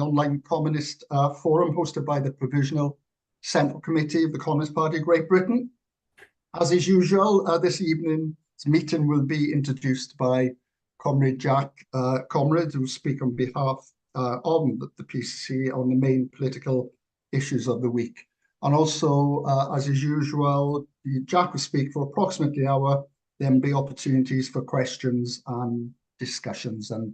online communist forum hosted by the Provisional Central Committee of the Communist Party of Great Britain. As is usual, this evening's meeting will be introduced by Comrade Jack Comrade, who will speak on behalf of the PCC on the main political issues of the week. And also, as is usual, Jack will speak for approximately an hour, then be opportunities for questions and discussions. And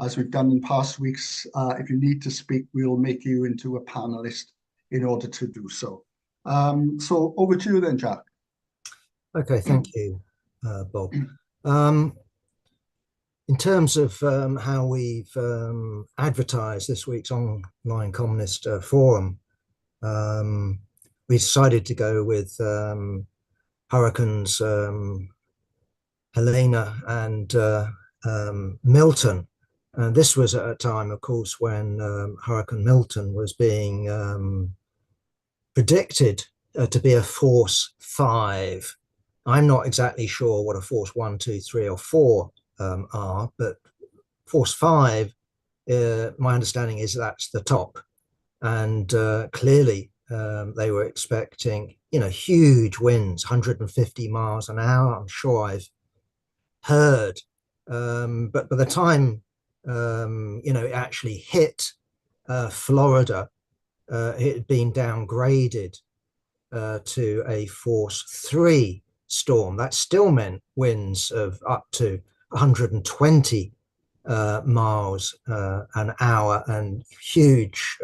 as we've done in past weeks, if you need to speak, we'll make you into a panelist in order to do so. So over to you then, Jack. Okay, thank you, Bob. In terms of how we've advertised this week's online communist forum, we decided to go with Hurricanes Helena and Milton. And this was at a time, of course, when Hurricane Milton was being predicted to be a force 5. I'm not exactly sure what a force 1, 2, 3, or 4 are, but force 5, my understanding is that's the top. And clearly they were expecting, huge winds, 150 miles an hour. I'm sure I've heard, but by the time, it actually hit Florida, it had been downgraded to a force 3 storm. That still meant winds of up to 120 miles an hour and huge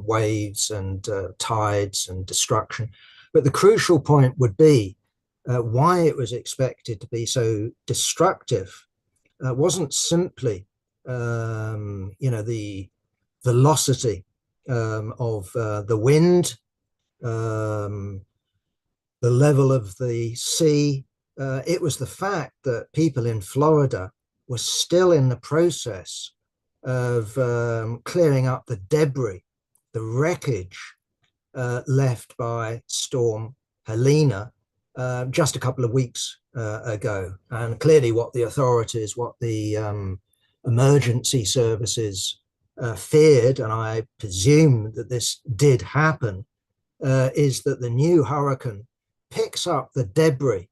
waves and tides and destruction. But the crucial point would be why it was expected to be so destructive wasn't simply, the velocity of the wind, the level of the sea. It was the fact that people in Florida were still in the process of clearing up the debris, the wreckage left by Storm Helena just a couple of weeks ago. And clearly what the authorities, what the emergency services feared, and I presume that this did happen, is that the new hurricane picks up the debris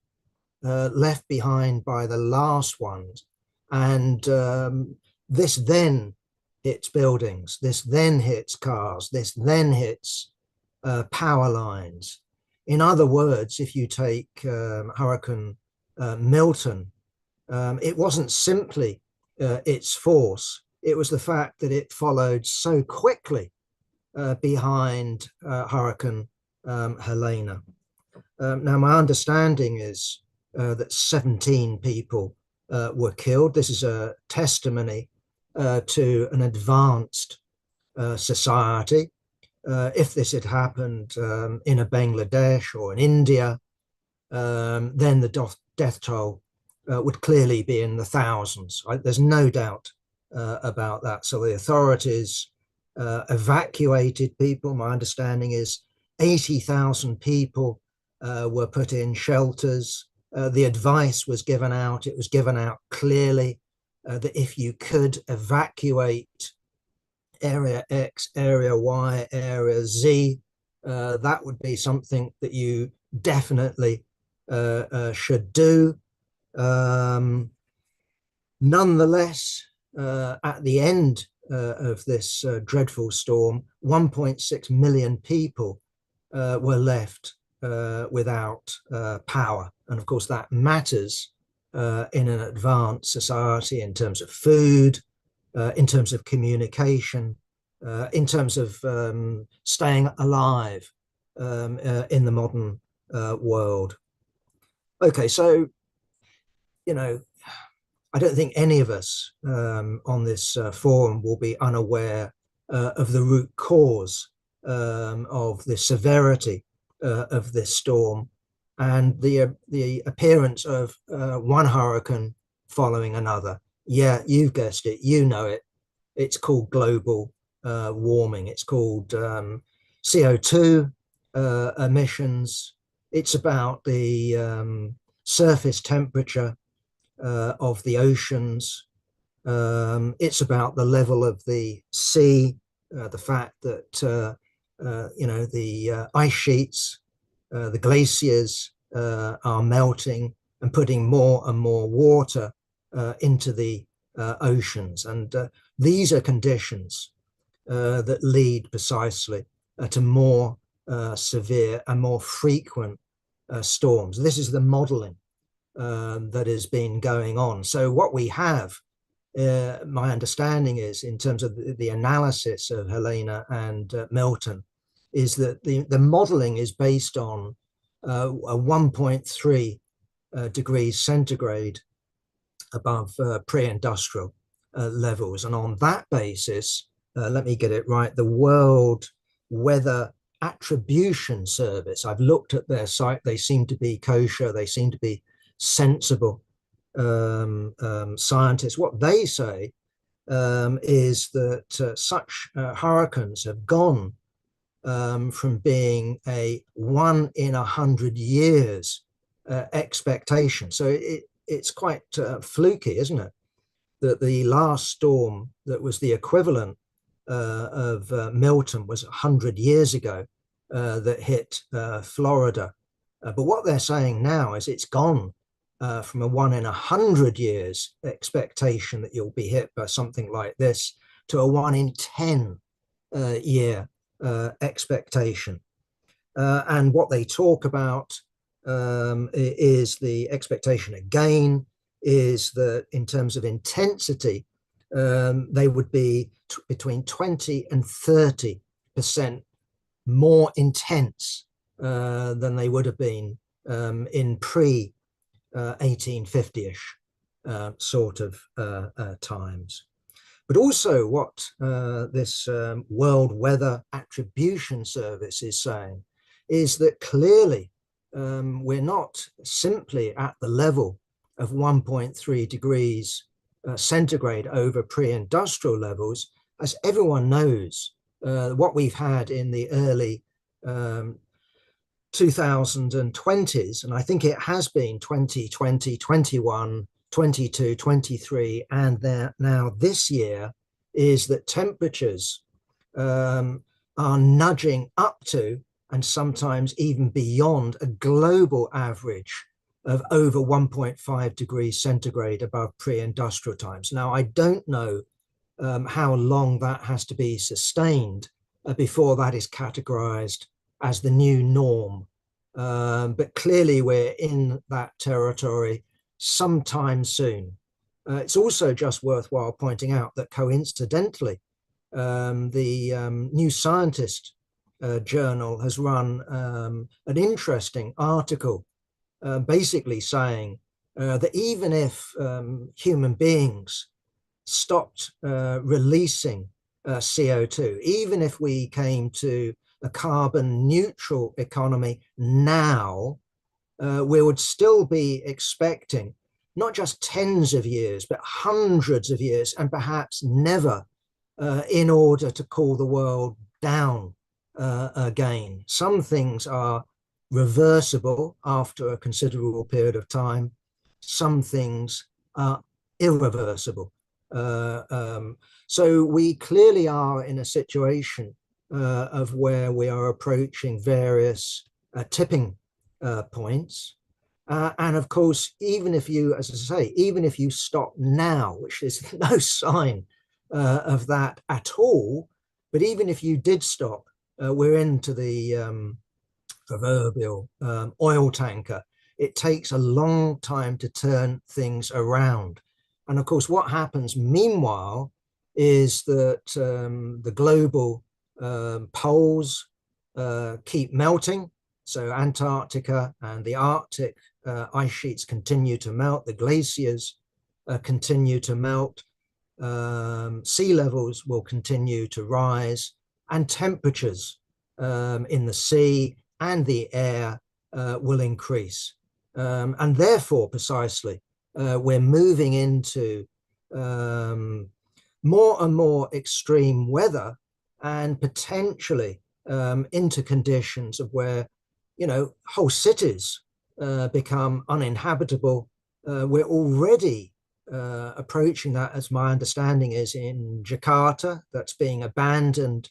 left behind by the last ones. And this then hits buildings, this then hits cars, this then hits power lines. In other words, if you take Hurricane Milton, it wasn't simply its force, it was the fact that it followed so quickly behind Hurricane Helena. Now, my understanding is that 17 people were killed. This is a testimony to an advanced society. If this had happened in a Bangladesh or in India, then the death toll would clearly be in the thousands. Right? There's no doubt about that. So the authorities evacuated people. My understanding is 80,000 people were put in shelters. The advice was given out. It was given out clearly that if you could evacuate Area X, Area Y, Area Z, that would be something that you definitely should do. Nonetheless, at the end of this dreadful storm, 1.6 million people were left without power. And of course, that matters in an advanced society in terms of food, in terms of communication, in terms of staying alive in the modern world. Okay, so, I don't think any of us on this forum will be unaware of the root cause of the severity of this storm and the appearance of one hurricane following another. Yeah, you've guessed it, you know it. It's called global warming. It's called CO2 emissions. It's about the surface temperature of the oceans. It's about the level of the sea. the fact that the ice sheets, the glaciers are melting and putting more and more water into the oceans. And these are conditions that lead precisely to more severe and more frequent storms. This is the modeling that has been going on. So what we have, my understanding is, in terms of the analysis of Helena and Milton, is that the modeling is based on a 1.3 degrees centigrade above pre-industrial levels. And on that basis, let me get it right, the World Weather Attribution Service, I've looked at their site, they seem to be kosher, they seem to be sensible scientists. What they say is that such hurricanes have gone from being a 1 in 100 years expectation. So it's quite fluky, isn't it? That the last storm that was the equivalent of Milton was 100 years ago that hit Florida. But what they're saying now is it's gone from a 1 in 100 years expectation that you'll be hit by something like this to a 1 in 10 year expectation. And what they talk about is the expectation again is that in terms of intensity, they would be between 20 and 30% more intense than they would have been in pre-1850-ish sort of times. But also what this World Weather Attribution Service is saying is that clearly we're not simply at the level of 1.3 degrees centigrade over pre-industrial levels. As everyone knows, what we've had in the early 2020s, and I think it has been 2020, 21, 22, 23, and now this year, is that temperatures are nudging up to and sometimes even beyond a global average of over 1.5 degrees centigrade above pre-industrial times. Now, I don't know how long that has to be sustained before that is categorized as the new norm. But clearly we're in that territory sometime soon. It's also just worthwhile pointing out that coincidentally, the New Scientist journal has run an interesting article basically saying that even if human beings stopped releasing CO2, even if we came to a carbon neutral economy now, we would still be expecting not just tens of years, but hundreds of years, and perhaps never, in order to cool the world down again. Some things are reversible after a considerable period of time. Some things are irreversible. So we clearly are in a situation of where we are approaching various tipping points. And of course, even if you, as I say, even if you stop now, which is no sign of that at all, but even if you did stop, we're into the proverbial oil tanker. It takes a long time to turn things around. And of course, what happens meanwhile is that the global poles keep melting. So Antarctica and the Arctic ice sheets continue to melt. The glaciers continue to melt. Sea levels will continue to rise, and temperatures in the sea and the air will increase. And therefore, precisely, we're moving into more and more extreme weather, and potentially into conditions of where, you know, whole cities become uninhabitable. We're already approaching that, as my understanding is, in Jakarta. That's being abandoned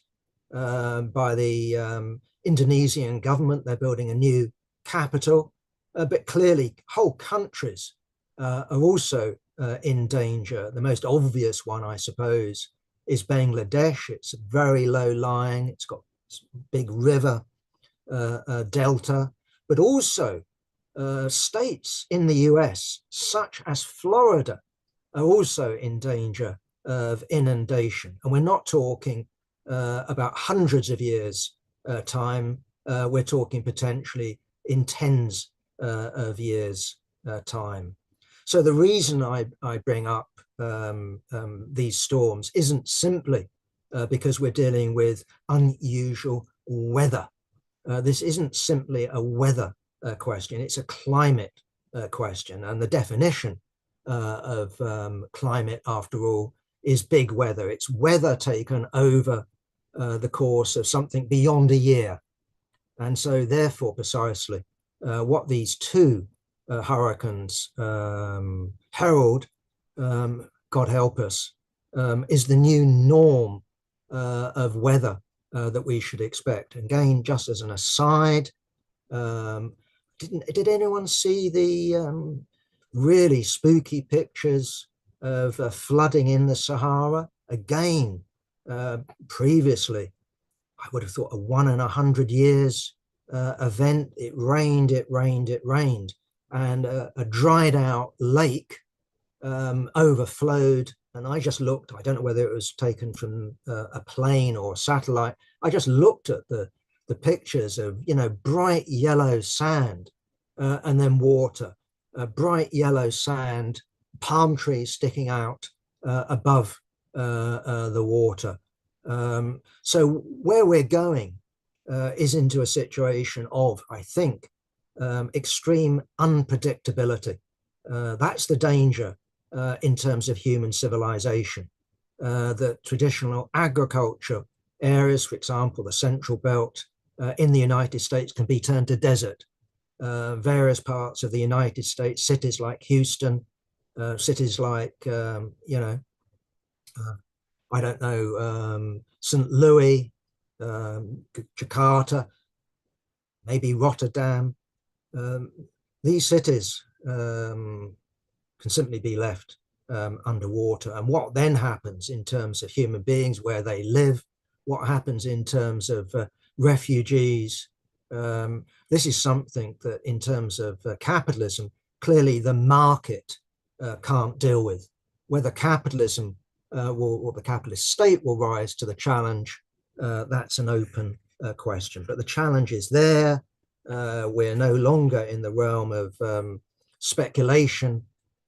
by the Indonesian government. They're building a new capital, but clearly whole countries are also in danger. The most obvious one, I suppose, is Bangladesh. It's very low lying. It's got big river delta, but also states in the US, such as Florida, are also in danger of inundation. And we're not talking about hundreds of years time. We're talking potentially in tens of years time. So the reason I bring up these storms isn't simply because we're dealing with unusual weather. This isn't simply a weather question, it's a climate question. And the definition of climate, after all, is big weather. It's weather taken over the course of something beyond a year. And so therefore, precisely, what these two hurricanes herald, God help us, is the new norm of weather that we should expect. Again, just as an aside, did anyone see the really spooky pictures of flooding in the Sahara? Again, previously, I would have thought a 1 in 100 years event. It rained, and a dried out lake overflowed. And I just looked, I don't know whether it was taken from a plane or a satellite. I just looked at the pictures of, bright yellow sand and then water, bright yellow sand, palm trees sticking out above the water. So where we're going is into a situation of, I think, extreme unpredictability. That's the danger in terms of human civilization. The traditional agriculture areas, for example, the Central Belt in the United States, can be turned to desert. Various parts of the United States, cities like Houston, cities like, I don't know, St. Louis, Jakarta, maybe Rotterdam. These cities can simply be left underwater. And what then happens in terms of human beings, where they live, what happens in terms of refugees, this is something that in terms of capitalism, clearly the market can't deal with. Whether capitalism or the capitalist state will rise to the challenge, that's an open question. But the challenge is there. We're no longer in the realm of speculation.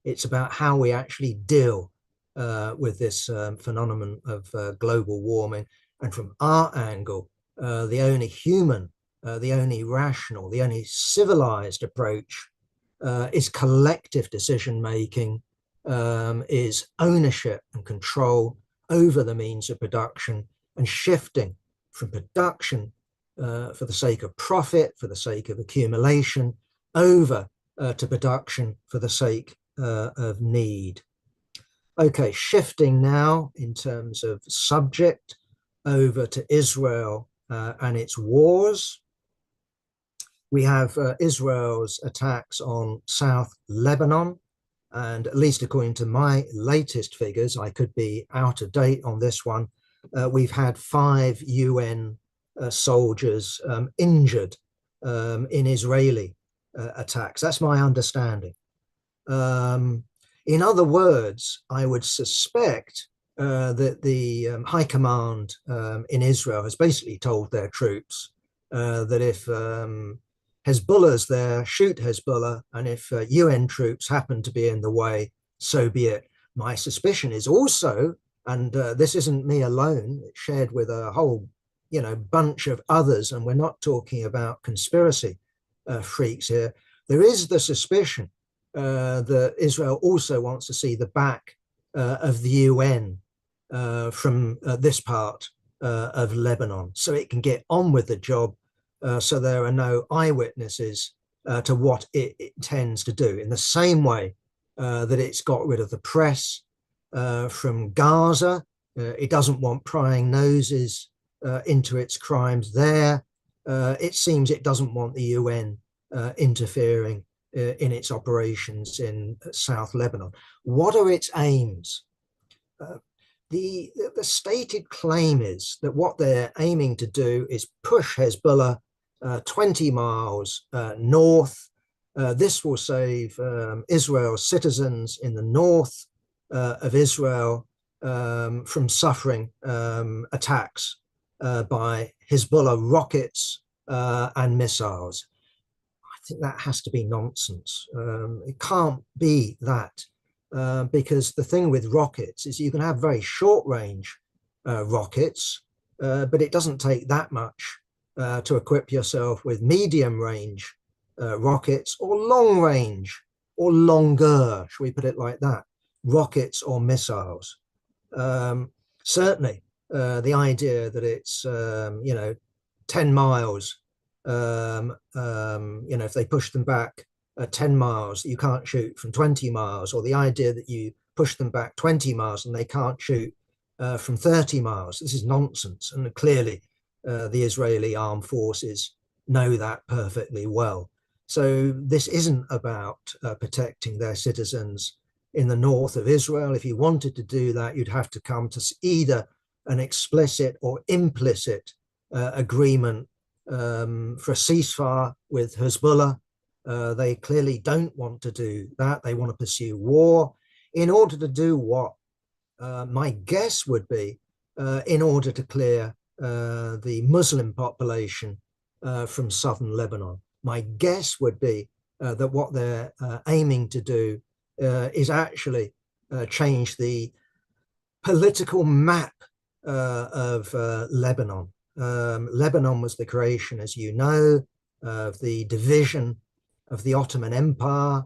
It's about how we actually deal with this phenomenon of global warming. And from our angle, the only human, the only rational, the only civilized approach is collective decision making, is ownership and control over the means of production, and shifting from production for the sake of profit, for the sake of accumulation, over to production for the sake of need. Okay, shifting now in terms of subject over to Israel and its wars. We have Israel's attacks on South Lebanon, and at least according to my latest figures, I could be out of date on this one, we've had 5 UN soldiers injured in Israeli attacks. That's my understanding. In other words, I would suspect that the high command in Israel has basically told their troops that if Hezbollah's there, shoot Hezbollah, and if UN troops happen to be in the way, so be it. My suspicion is also, and this isn't me alone, it's shared with a whole bunch of others, and we're not talking about conspiracy freaks here. There is the suspicion that Israel also wants to see the back of the UN from this part of Lebanon, so it can get on with the job, so there are no eyewitnesses to what it intends to do. In the same way that it's got rid of the press from Gaza. It doesn't want prying noses into its crimes there. It seems it doesn't want the UN interfering in its operations in South Lebanon. What are its aims? The stated claim is that what they're aiming to do is push Hezbollah 20 miles north. This will save Israel's citizens in the north of Israel from suffering attacks by Hezbollah rockets and missiles. I think that has to be nonsense. It can't be that. Because the thing with rockets is you can have very short range rockets, but it doesn't take that much to equip yourself with medium range rockets, or long range, or longer, shall we put it like that, rockets or missiles. Certainly the idea that it's 10 miles, if they push them back 10 miles, you can't shoot from 20 miles, or the idea that you push them back 20 miles and they can't shoot from 30 miles. This is nonsense. And clearly the Israeli armed forces know that perfectly well. So this isn't about protecting their citizens in the north of Israel. If you wanted to do that, you'd have to come to either an explicit or implicit agreement for a ceasefire with Hezbollah. They clearly don't want to do that. They want to pursue war. In order to do what? My guess would be in order to clear the Muslim population from southern Lebanon. My guess would be that what they're aiming to do is actually change the political map of Lebanon. Lebanon was the creation, as you know, of the division of the Ottoman Empire.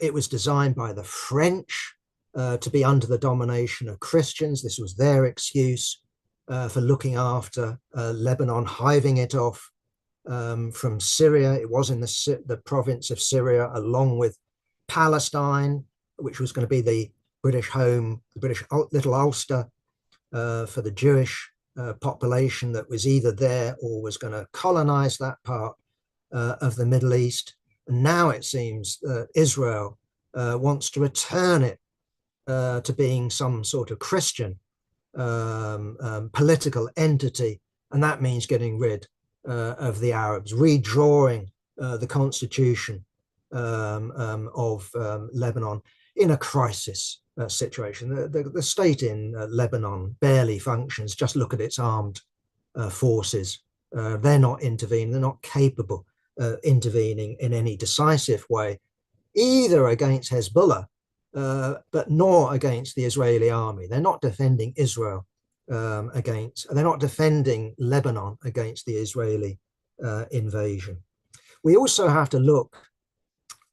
It was designed by the French to be under the domination of Christians. This was their excuse for looking after Lebanon, hiving it off from Syria. It was in the province of Syria, along with Palestine, which was going to be the British home, the British little Ulster for the Jewish population that was either there or was going to colonize that part of the Middle East. And now it seems that Israel wants to return it to being some sort of Christian political entity. And that means getting rid of the Arabs, redrawing the constitution of Lebanon in a crisis situation. The state in Lebanon barely functions. Just look at its armed forces. They're not intervening. They're not capable intervening in any decisive way, either against Hezbollah, but nor against the Israeli army. They're not defending Israel they're not defending Lebanon against the Israeli invasion. We also have to look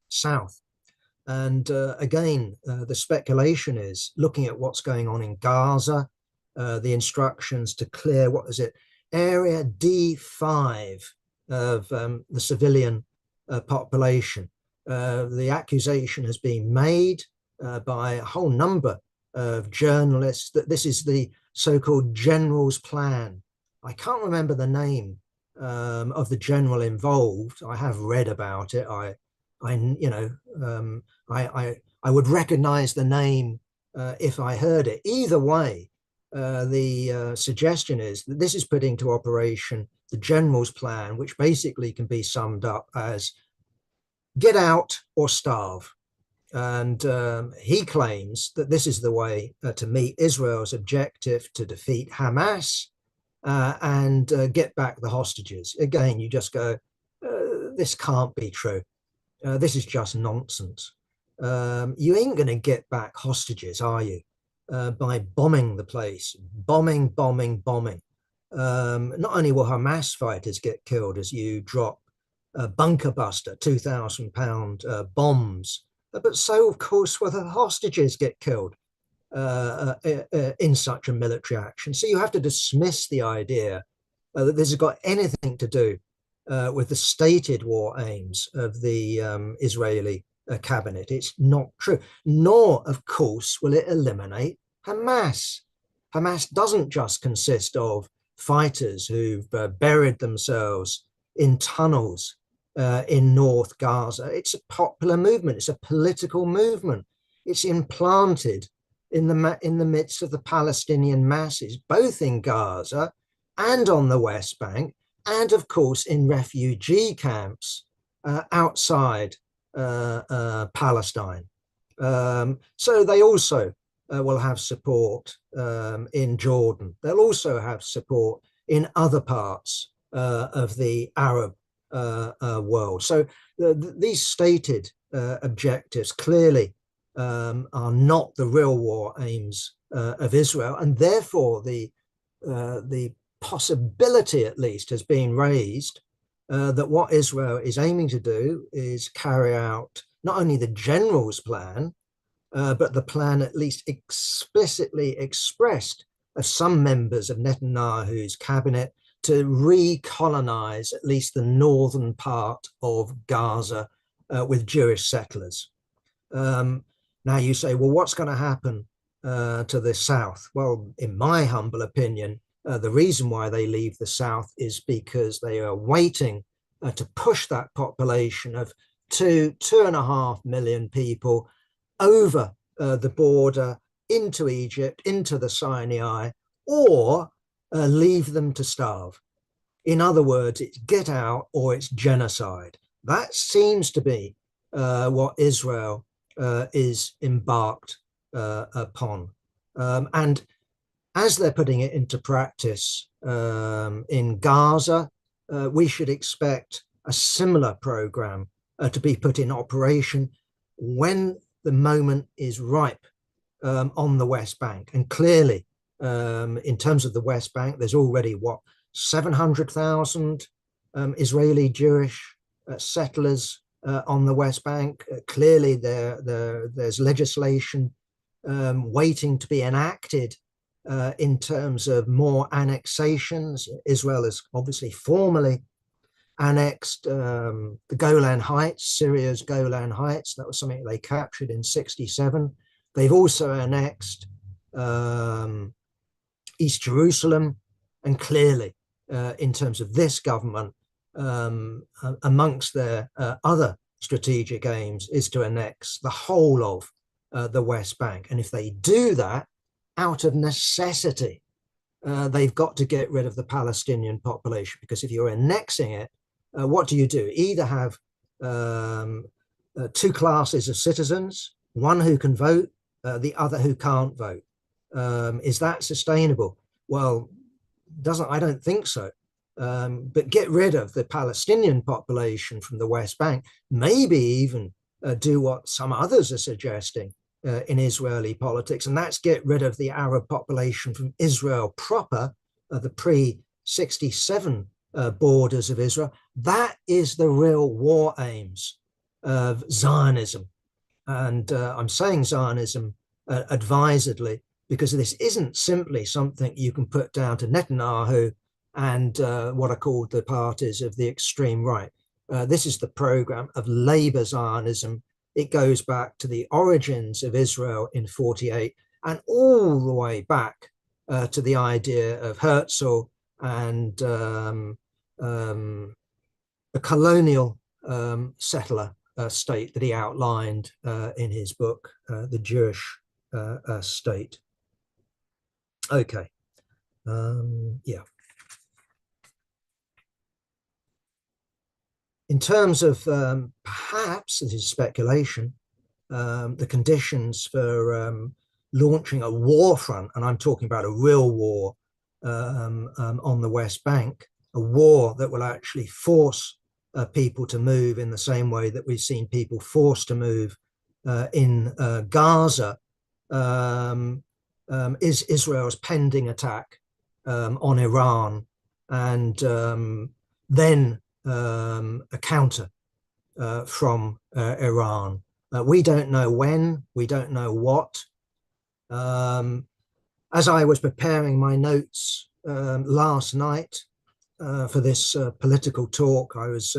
south. And again, the speculation is looking at what's going on in Gaza, the instructions to clear, Area D5 of the civilian population. The accusation has been made by a whole number of journalists that this is the so-called general's plan. I can't remember the name of the general involved. I have read about it. I would recognize the name if I heard it. Either way, the suggestion is that this is putting to operation the general's plan, which basically can be summed up as get out or starve. And he claims that this is the way to meet Israel's objective to defeat Hamas and get back the hostages. Again, you just go, this can't be true. This is just nonsense. You ain't going to get back hostages, are you? By bombing the place, bombing. Not only will Hamas fighters get killed as you drop bunker buster 2,000-pound bombs, but so of course will the hostages get killed in such a military action. So you have to dismiss the idea that this has got anything to do with the stated war aims of the Israeli cabinet. It's not true. Nor, of course, will it eliminate Hamas. Hamas doesn't just consist of fighters who've buried themselves in tunnels in North Gaza. It's a popular movement. It's a political movement. It's implanted in the midst of the Palestinian masses, both in Gaza and on the West Bank, and of course in refugee camps outside Palestine. So they also will have support in Jordan. They'll also have support in other parts of the Arab world. So these stated objectives clearly are not the real war aims of Israel, and therefore the possibility, at least, has been raised that what Israel is aiming to do is carry out not only the general's plan, but the plan at least explicitly expressed of some members of Netanyahu's cabinet to recolonize at least the northern part of Gaza with Jewish settlers. Now you say, well, what's going to happen to the south? Well, in my humble opinion, the reason why they leave the south is because they are waiting to push that population of 2.5 million people over the border into Egypt, into the Sinai, or leave them to starve. In other words, it's get out or it's genocide. That seems to be what Israel is embarked upon. And as they're putting it into practice in Gaza, we should expect a similar program to be put in operation when the moment is ripe on the West Bank. And clearly, in terms of the West Bank, there's already 700,000 Israeli Jewish settlers on the West Bank. Clearly, there's legislation waiting to be enacted in terms of more annexations. Israel has obviously formally annexed the Golan Heights, Syria's Golan Heights. That was something they captured in '67. They've also annexed East Jerusalem, and clearly, in terms of this government, amongst their other strategic aims is to annex the whole of the West Bank. And if they do that, out of necessity, they've got to get rid of the Palestinian population, because if you're annexing it, what do? Either have two classes of citizens, one who can vote, the other who can't vote. Is that sustainable? Well, I don't think so. But get rid of the Palestinian population from the West Bank, maybe even do what some others are suggesting in Israeli politics, and that's get rid of the Arab population from Israel proper, the pre-67 borders of Israel. That is the real war aims of Zionism. And I'm saying Zionism advisedly, because this isn't simply something you can put down to Netanyahu and what are called the parties of the extreme right. This is the program of Labour Zionism. It goes back to the origins of Israel in '48 and all the way back to the idea of Herzl and a colonial settler state that he outlined in his book, The Jewish State. Okay, yeah. In terms of perhaps, this is speculation, the conditions for launching a war front, and I'm talking about a real war on the West Bank, a war that will actually force people to move in the same way that we've seen people forced to move in Gaza, is Israel's pending attack on Iran, and then a counter from Iran. We don't know when, we don't know what. As I was preparing my notes last night for this political talk, I was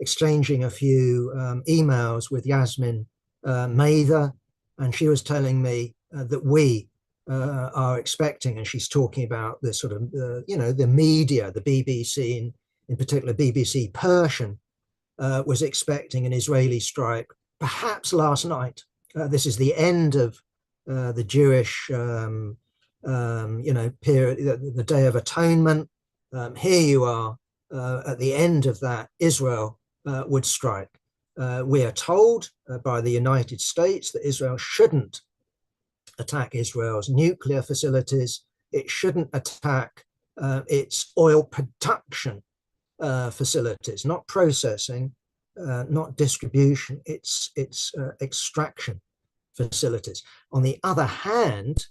exchanging a few emails with Yasmin Mather, and she was telling me that we are expecting, and she's talking about the sort of, the media, the BBC, in particular BBC Persian, was expecting an Israeli strike, perhaps last night. This is the end of the Jewish, period, the Day of Atonement. Here you are at the end of that. Israel would strike. We are told by the United States that Israel shouldn't attack Israel's nuclear facilities. It shouldn't attack its oil production facilities, not processing, not distribution, it's extraction facilities. On the other hand,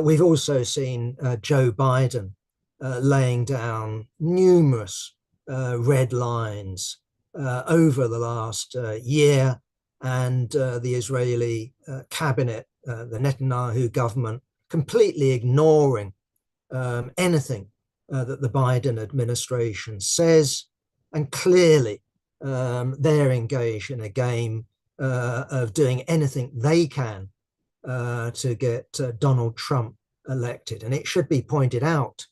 we've also seen Joe Biden laying down numerous red lines over the last year, and the Israeli cabinet, the Netanyahu government, completely ignoring anything that the Biden administration says, and clearly they're engaged in a game of doing anything they can to get Donald Trump elected. And it should be pointed out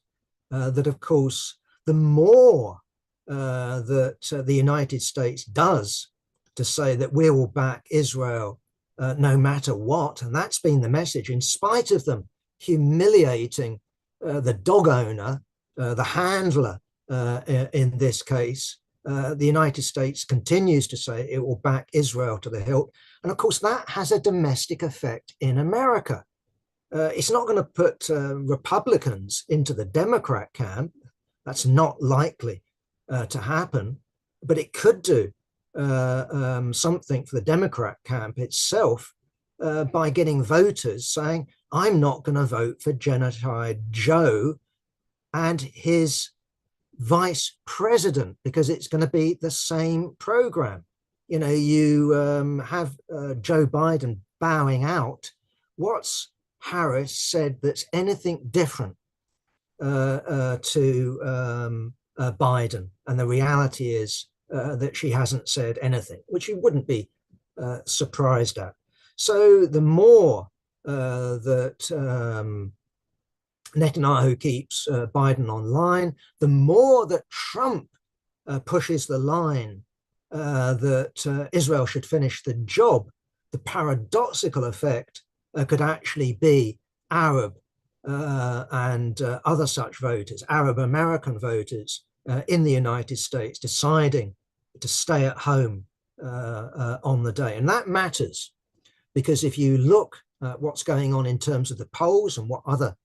that, of course, the more that the United States does to say that we will back Israel no matter what, and that's been the message, in spite of them humiliating the dog owner, the handler in this case, the United States continues to say it will back Israel to the hilt. And of course, that has a domestic effect in America. It's not going to put Republicans into the Democrat camp. That's not likely to happen, but it could do something for the Democrat camp itself by getting voters saying, I'm not going to vote for Genocide Joe and his vice president, because it's going to be the same program. You have Joe Biden bowing out. What's Harris said that's anything different to Biden? And the reality is that she hasn't said anything, which you wouldn't be surprised at. So the more that Netanyahu keeps Biden online, the more that Trump pushes the line that Israel should finish the job, the paradoxical effect could actually be Arab and other such voters, Arab American voters in the United States, deciding to stay at home on the day. And that matters, because if you look at what's going on in terms of the polls and what other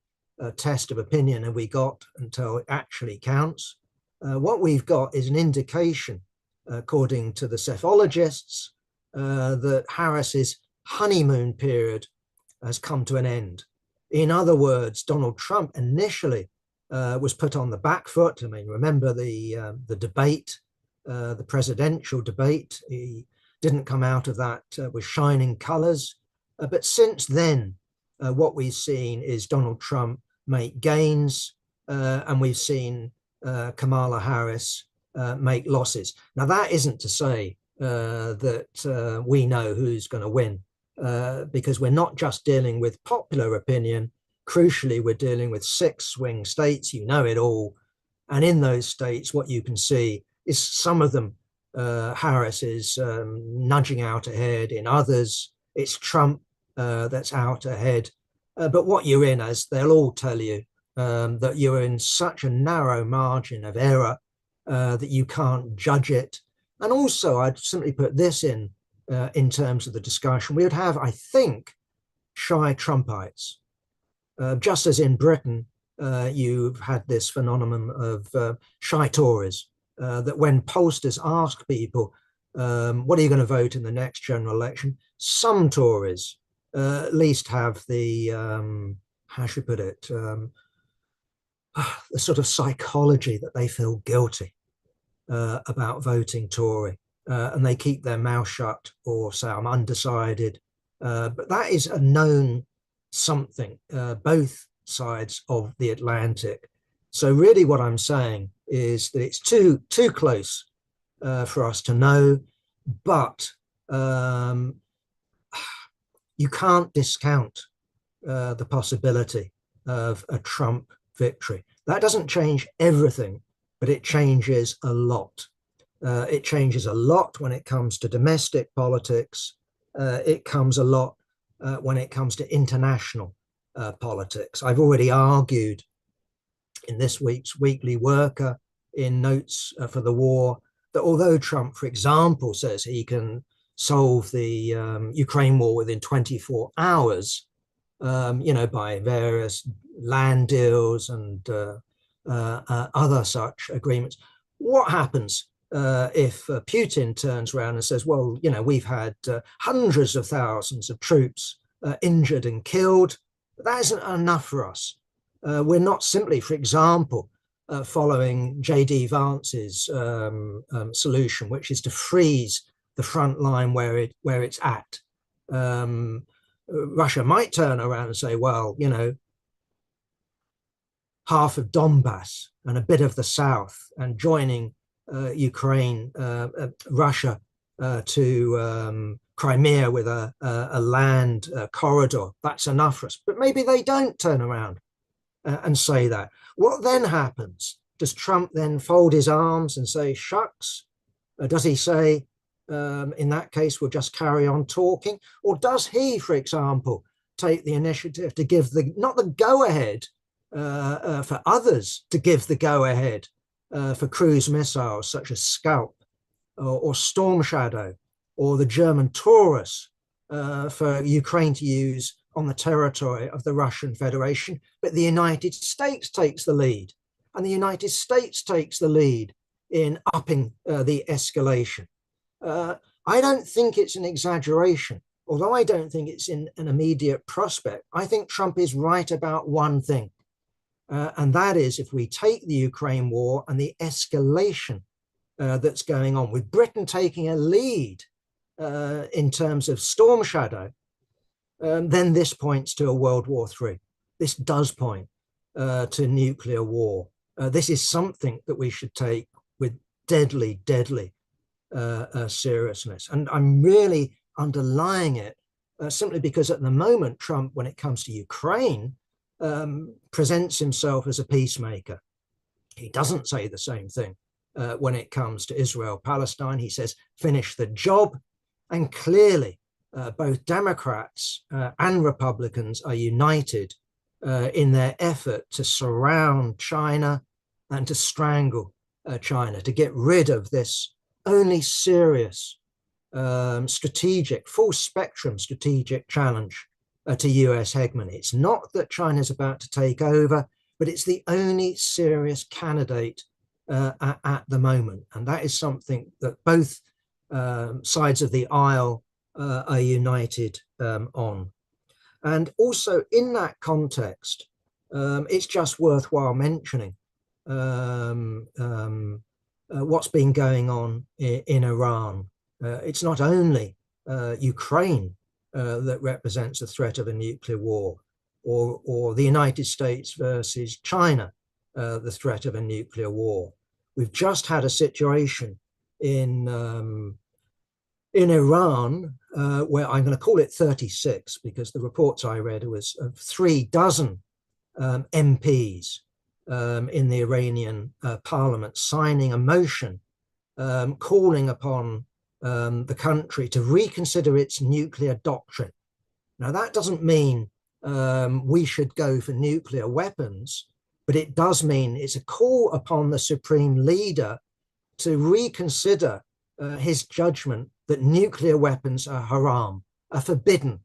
test of opinion have we got until it actually counts, what we've got is an indication, according to the psephologists, that Harris's honeymoon period has come to an end. In other words, Donald Trump initially was put on the back foot. I mean, remember the debate, the presidential debate. He didn't come out of that with shining colors. But since then, what we've seen is Donald Trump make gains, and we've seen Kamala Harris make losses. Now, that isn't to say that we know who's going to win, because we're not just dealing with popular opinion. Crucially, we're dealing with 6 swing states, you know it all. And in those states, what you can see is some of them, Harris is nudging out ahead. In others, it's Trump that's out ahead. But what you're in, as they'll all tell you, that you're in such a narrow margin of error that you can't judge it. And also, I'd simply put this in terms of the discussion. We would have, I think, shy Trumpites. Just as in Britain, you've had this phenomenon of shy Tories, that when pollsters ask people, what are you going to vote in the next general election? Some Tories at least have the, how should we put it, the sort of psychology that they feel guilty about voting Tory, and they keep their mouth shut or say, I'm undecided. But that is a known something, both sides of the Atlantic. So really what I'm saying is that it's too close for us to know, but you can't discount the possibility of a Trump victory. That doesn't change everything, but it changes a lot. It changes a lot when it comes to domestic politics. It comes a lot when it comes to international politics. I've already argued in this week's Weekly Worker, in notes for the war, that although Trump, for example, says he can solve the Ukraine war within 24 hours, by various land deals and other such agreements, what happens if Putin turns around and says, well, we've had hundreds of thousands of troops injured and killed. That isn't enough for us. We're not simply, for example, following J.D. Vance's solution, which is to freeze the front line where it's at. Russia might turn around and say, well, half of Donbass and a bit of the south, and joining Ukraine, Russia to Crimea with a land corridor, that's enough for us. But maybe they don't turn around and say that. What then happens? Does Trump then fold his arms and say, shucks? Does he say, in that case, we'll just carry on talking? Or does he, for example, take the initiative to give not the go-ahead for others to give the go-ahead for cruise missiles such as Scalp or Storm Shadow or the German Taurus for Ukraine to use on the territory of the Russian Federation, but the United States takes the lead, and the United States takes the lead in upping the escalation. I don't think it's an exaggeration, although I don't think it's in an immediate prospect. I think Trump is right about one thing, and that is, if we take the Ukraine war and the escalation that's going on, with Britain taking a lead in terms of Storm Shadow, then this points to a World War III. This does point to nuclear war. This is something that we should take with deadly, deadly seriousness. And I'm really underlying it simply because at the moment, Trump, when it comes to Ukraine, presents himself as a peacemaker. He doesn't say the same thing when it comes to Israel, Palestine. He says, finish the job. And clearly, both Democrats and Republicans are united in their effort to surround China and to strangle China, to get rid of this only serious strategic, full spectrum strategic challenge to US hegemony. It's not that China's about to take over, but it's the only serious candidate at the moment. And that is something that both sides of the aisle are united on. And also in that context, it's just worthwhile mentioning what's been going on in Iran. It's not only Ukraine that represents a threat of a nuclear war, or the United States versus China, the threat of a nuclear war. We've just had a situation in Iran, where I'm going to call it 36, because the reports I read was of 36 MPs in the Iranian parliament signing a motion calling upon the country to reconsider its nuclear doctrine. Now, that doesn't mean we should go for nuclear weapons, but it does mean it's a call upon the supreme leader to reconsider his judgment that nuclear weapons are haram, are forbidden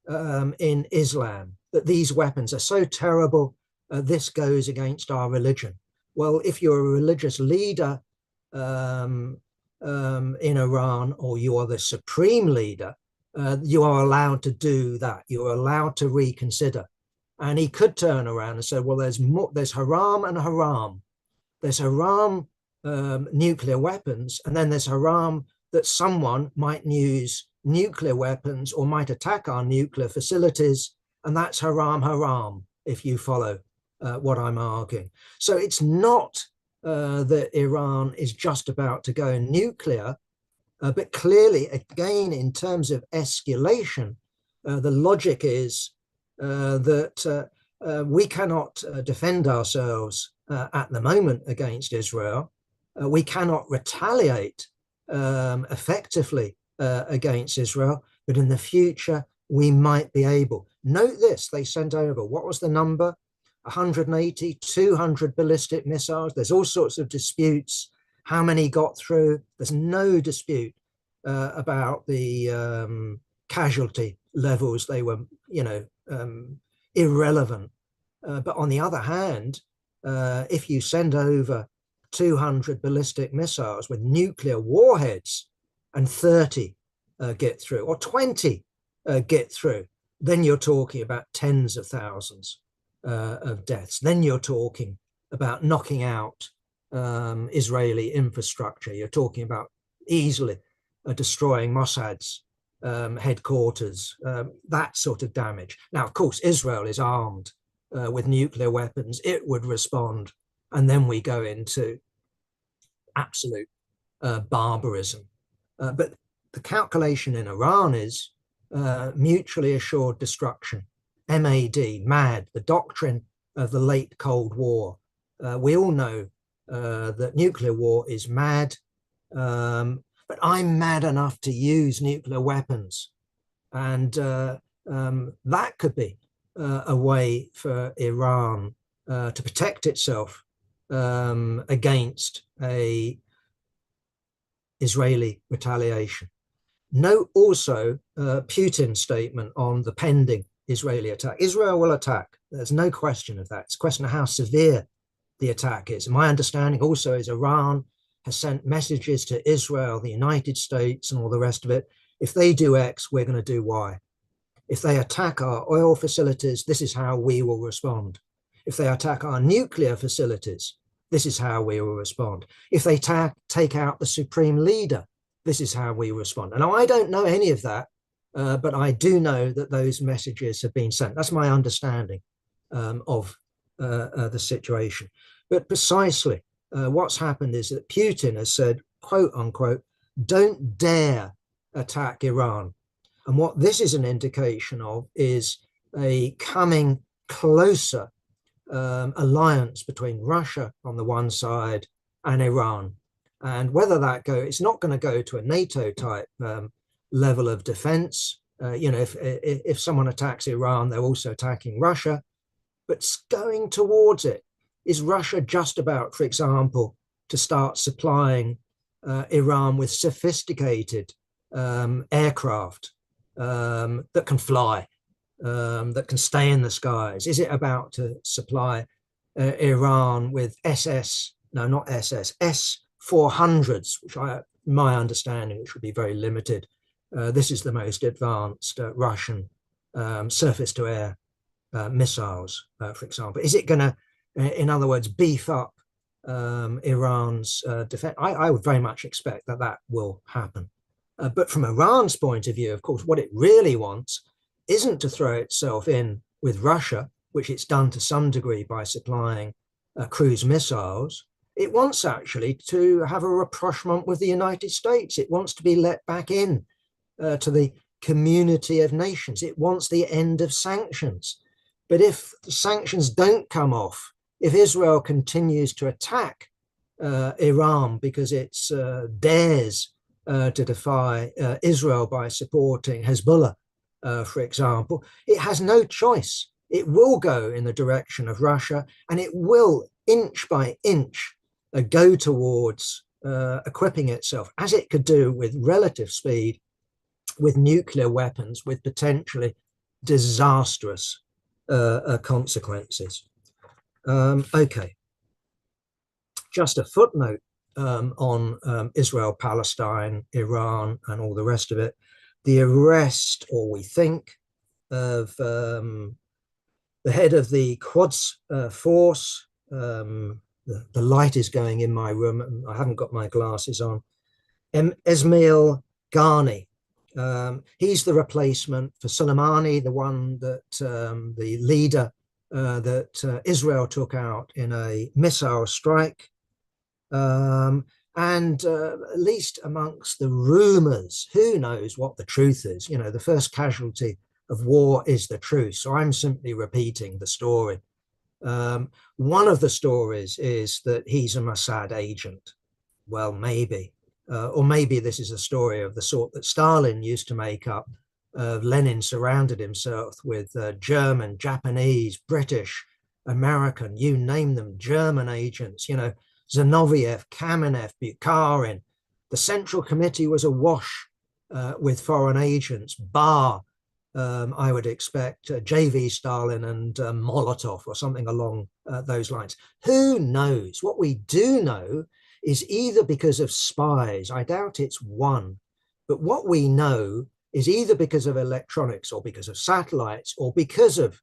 in Islam, that these weapons are so terrible, this goes against our religion. Well, if you're a religious leader in Iran, or you are the supreme leader, you are allowed to do that. You are allowed to reconsider. And he could turn around and say, well, there's haram and haram. There's haram nuclear weapons, and then there's haram that someone might use nuclear weapons or might attack our nuclear facilities, and that's haram, haram, if you follow what I'm arguing. So it's not that Iran is just about to go nuclear. But clearly, again, in terms of escalation, the logic is that we cannot defend ourselves at the moment against Israel. We cannot retaliate effectively against Israel, but in the future, we might be able. Note this, they sent over, what was the number? 180, 200 ballistic missiles. There's all sorts of disputes. How many got through? There's no dispute about the casualty levels. They were, irrelevant. But on the other hand, if you send over 200 ballistic missiles with nuclear warheads and 30 get through, or 20 get through, then you're talking about tens of thousands of deaths. Then you're talking about knocking out Israeli infrastructure. You're talking about easily destroying Mossad's headquarters, that sort of damage. Now, of course, Israel is armed with nuclear weapons. It would respond. And then we go into absolute barbarism. But the calculation in Iran is mutually assured destruction, MAD, MAD, the doctrine of the late Cold War. We all know that nuclear war is mad, but I'm mad enough to use nuclear weapons. And that could be a way for Iran to protect itself against a Israeli retaliation. Note also Putin's statement on the pending Israeli attack. Israel will attack. There's no question of that. It's a question of how severe the attack is. My understanding also is Iran has sent messages to Israel, the United States, and all the rest of it. If they do X, we're going to do Y. If they attack our oil facilities, this is how we will respond. If they attack our nuclear facilities, this is how we will respond. If they take out the supreme leader, this is how we respond. And I don't know any of that, but I do know that those messages have been sent. That's my understanding of the situation. But precisely what's happened is that Putin has said, quote unquote, don't dare attack Iran. And what this is an indication of is a coming closer alliance between Russia on the one side and Iran. And whether that it's not going to go to a NATO type level of defense. If someone attacks Iran, they're also attacking Russia, but going towards it. Is Russia just about, for example, to start supplying Iran with sophisticated aircraft that can fly, that can stay in the skies? Is it about to supply Iran with S-400s, which my understanding, which would be very limited. This is the most advanced Russian surface-to-air missiles, for example. Is it going to, in other words, beef up Iran's defense? I would very much expect that will happen. But from Iran's point of view, of course, what it really wants isn't to throw itself in with Russia, which it's done to some degree by supplying cruise missiles. It wants actually to have a rapprochement with the United States. It wants to be let back in to the community of nations. It wants the end of sanctions. But if the sanctions don't come off, if Israel continues to attack Iran because it dares to defy Israel by supporting Hezbollah, for example, it has no choice. It will go in the direction of Russia, and it will, inch by inch, go towards equipping itself, as it could do with relative speed, with nuclear weapons, with potentially disastrous consequences. Okay, just a footnote on Israel, Palestine, Iran, and all the rest of it. The arrest, or we think, of the head of the Quds force. The light is going in my room. I haven't got my glasses on. Esmail Ghani. He's the replacement for Soleimani, the one that the leader that Israel took out in a missile strike. And at least amongst the rumors, who knows what the truth is? You know, the first casualty of war is the truth. So I'm simply repeating the story. One of the stories is that he's a Mossad agent. Well, maybe. Or maybe this is a story of the sort that Stalin used to make up. Lenin surrounded himself with German, Japanese, British, American, you name them, German agents, you know, Zinoviev, Kamenev, Bukharin. The Central Committee was awash with foreign agents, bar, I would expect, JV Stalin and Molotov or something along those lines. Who knows? What we do know is either because of spies, I doubt it's one, but what we know is either because of electronics or because of satellites or because of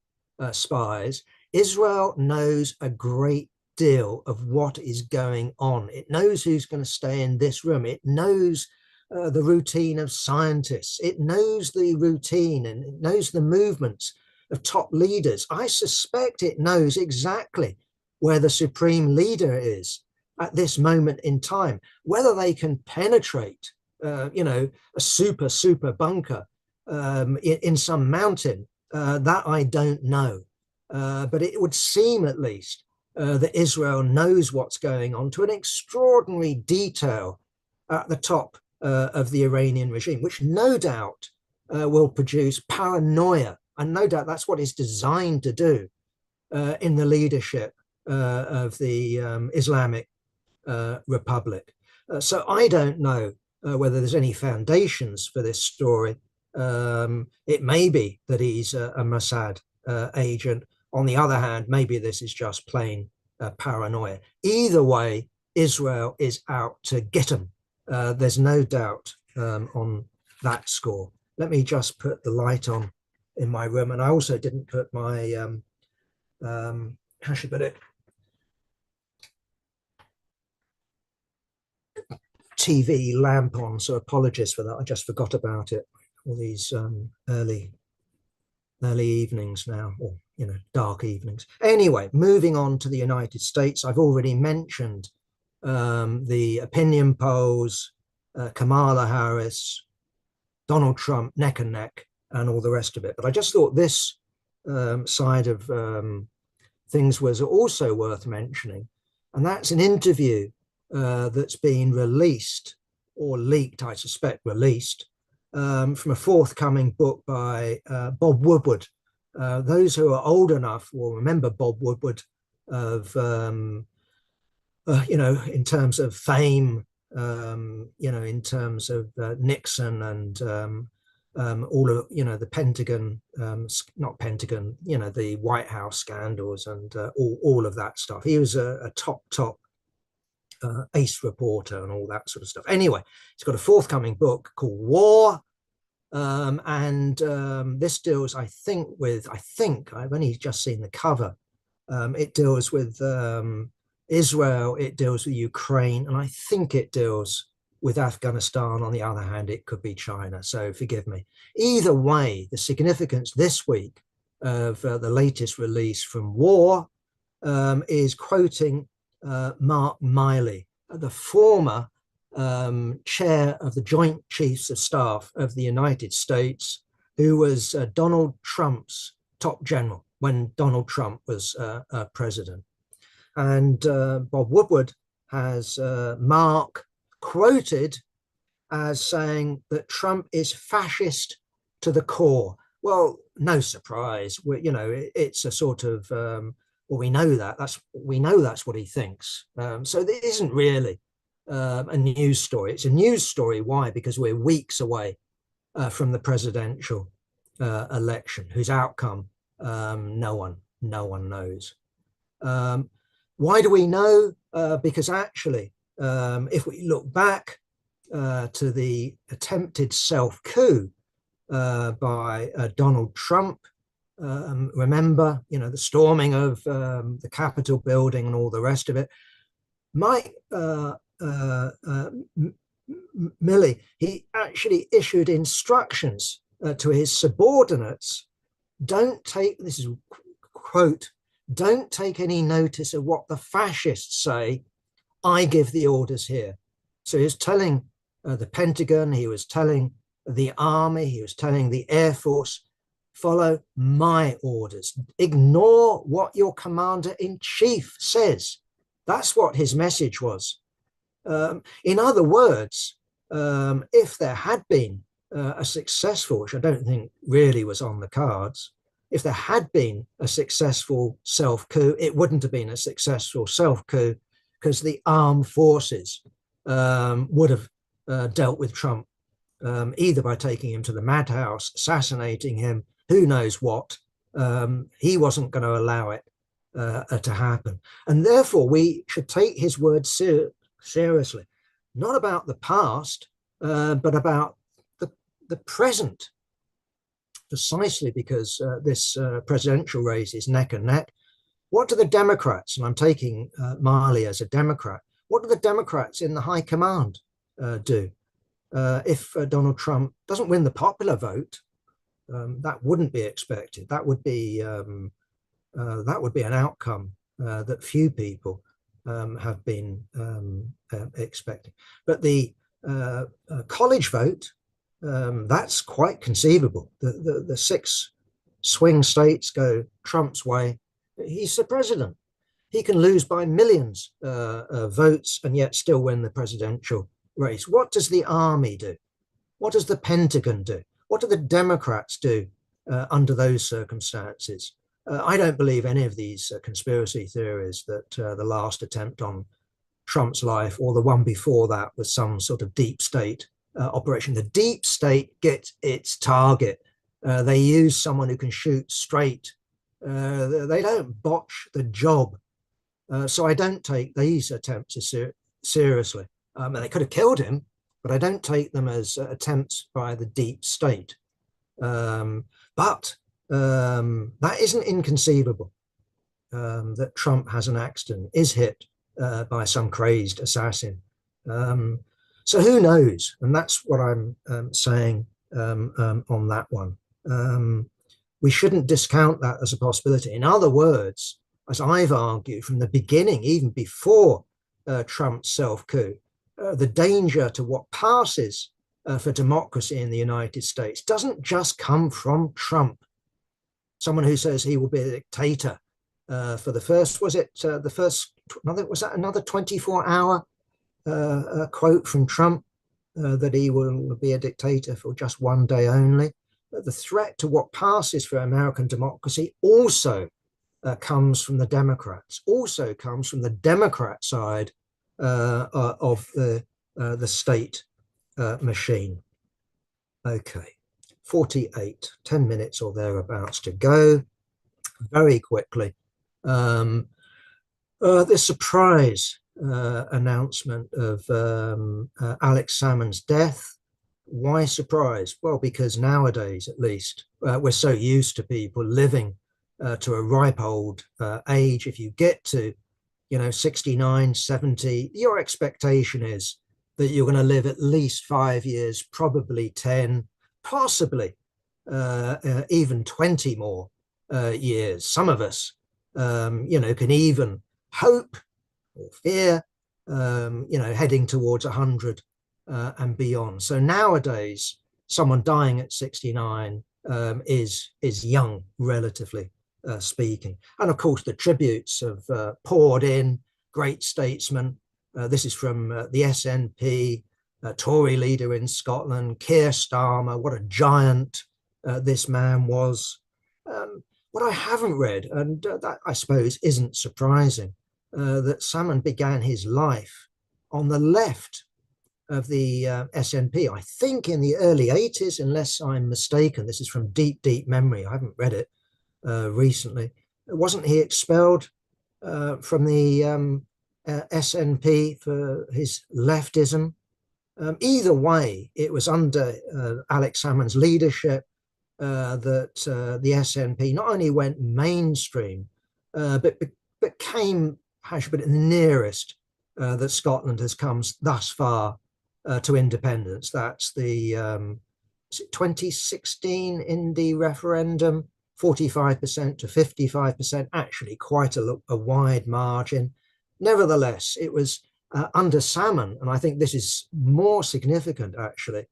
spies, Israel knows a great deal of what is going on. It knows who's going to stay in this room. It knows the routine of scientists. It knows the routine and it knows the movements of top leaders. I suspect it knows exactly where the supreme leader is at this moment in time. Whether they can penetrate, you know, a super bunker in some mountain, that I don't know. But it would seem at least that Israel knows what's going on to an extraordinary detail at the top of the Iranian regime, which no doubt will produce paranoia. And no doubt that's what it's designed to do in the leadership of the Islamic Republic. So I don't know whether there's any foundations for this story. It may be that he's a Mossad agent. On the other hand, maybe this is just plain paranoia. Either way, Israel is out to get him. There's no doubt on that score. Let me just put the light on in my room. And I also didn't put my, how should I put it? TV lamp on, so apologies for that. I just forgot about it. All these early evenings now, or you know, dark evenings. Anyway, moving on to the United States, I've already mentioned the opinion polls, Kamala Harris, Donald Trump neck and neck, and all the rest of it. But I just thought this side of things was also worth mentioning, and that's an interview that's been released or leaked, I suspect released, from a forthcoming book by Bob Woodward. Those who are old enough will remember Bob Woodward of, you know, in terms of fame, you know, in terms of Nixon and all of, you know, the Pentagon, not Pentagon, you know, the White House scandals and all of that stuff. He was a top ace reporter and all that sort of stuff. Anyway, he's got a forthcoming book called War. This deals, I think I've only just seen the cover. It deals with Israel, it deals with Ukraine, and I think it deals with Afghanistan. On the other hand, it could be China, so forgive me. Either way, the significance this week of the latest release from War is quoting Mark Milley, the former chair of the Joint Chiefs of Staff of the United States, who was Donald Trump's top general when Donald Trump was president. And Bob Woodward has Mark quoted as saying that Trump is fascist to the core. Well, no surprise. You know, it's a sort of well, we know that's what he thinks. So there isn't really a news story. It's a news story. Why? Because we're weeks away from the presidential election, whose outcome no one knows. Why do we know? Because actually, if we look back to the attempted self-coup by Donald Trump, remember, you know, the storming of the Capitol building and all the rest of it. Mike Milley, he actually issued instructions to his subordinates. Don't take, this is quote, don't take any notice of what the fascists say. I give the orders here. So he was telling the Pentagon, he was telling the army, he was telling the Air Force, follow my orders. Ignore what your commander-in-chief says. That's what his message was. In other words, if there had been a successful, which I don't think really was on the cards, if there had been a successful self-coup, it wouldn't have been a successful self-coup because the armed forces would have dealt with Trump either by taking him to the madhouse, assassinating him, who knows what. He wasn't going to allow it to happen. And therefore, we should take his words seriously, not about the past, but about the present, precisely because this presidential race is neck and neck. What do the Democrats, and I'm taking Mali as a Democrat, what do the Democrats in the high command do? If Donald Trump doesn't win the popular vote, that wouldn't be expected. That would be an outcome that few people have been expecting. But the college vote, that's quite conceivable. The 6 swing states go Trump's way. He's the president. He can lose by millions of votes and yet still win the presidential race. What does the army do? What does the Pentagon do? What do the Democrats do under those circumstances? I don't believe any of these conspiracy theories that the last attempt on Trump's life or the one before that was some sort of deep state operation. The deep state gets its target. They use someone who can shoot straight. They don't botch the job. So I don't take these attempts seriously. And they could have killed him, but I don't take them as attempts by the deep state. But that isn't inconceivable, that Trump has an accident, is hit by some crazed assassin. So who knows? And that's what I'm saying on that one. We shouldn't discount that as a possibility. In other words, as I've argued from the beginning, even before Trump's self-coup, the danger to what passes for democracy in the United States doesn't just come from Trump, someone who says he will be a dictator for the first, was that another 24-hour quote from Trump that he will be a dictator for just one day only. But the threat to what passes for American democracy also comes from the Democrats, also comes from the Democrat side of the state machine. Okay, 48, 10 minutes or thereabouts to go. Very quickly. The surprise announcement of Alex Salmond's death. Why surprise? Well, because nowadays, at least, we're so used to people living to a ripe old age. If you get to 69, 70, your expectation is that you're going to live at least 5 years, probably 10, possibly even 20 more years. Some of us, can even hope or fear, heading towards 100 and beyond. So nowadays, someone dying at 69 is young, relatively speaking. And of course, the tributes have poured in. Great statesman. This is from the SNP, Tory leader in Scotland, Keir Starmer. What a giant this man was. What I haven't read, and that I suppose isn't surprising, that Salmond began his life on the left of the SNP, I think in the early 80s, unless I'm mistaken. This is from deep memory. I haven't read it recently. Wasn't he expelled from the SNP for his leftism? Either way, it was under Alex Salmond's leadership that the SNP not only went mainstream, but came, how should I put it, the nearest that Scotland has come thus far to independence. That's the 2016 Indie referendum, 45% to 55%, actually quite a wide margin. Nevertheless, it was under Salmond, and I think this is more significant actually,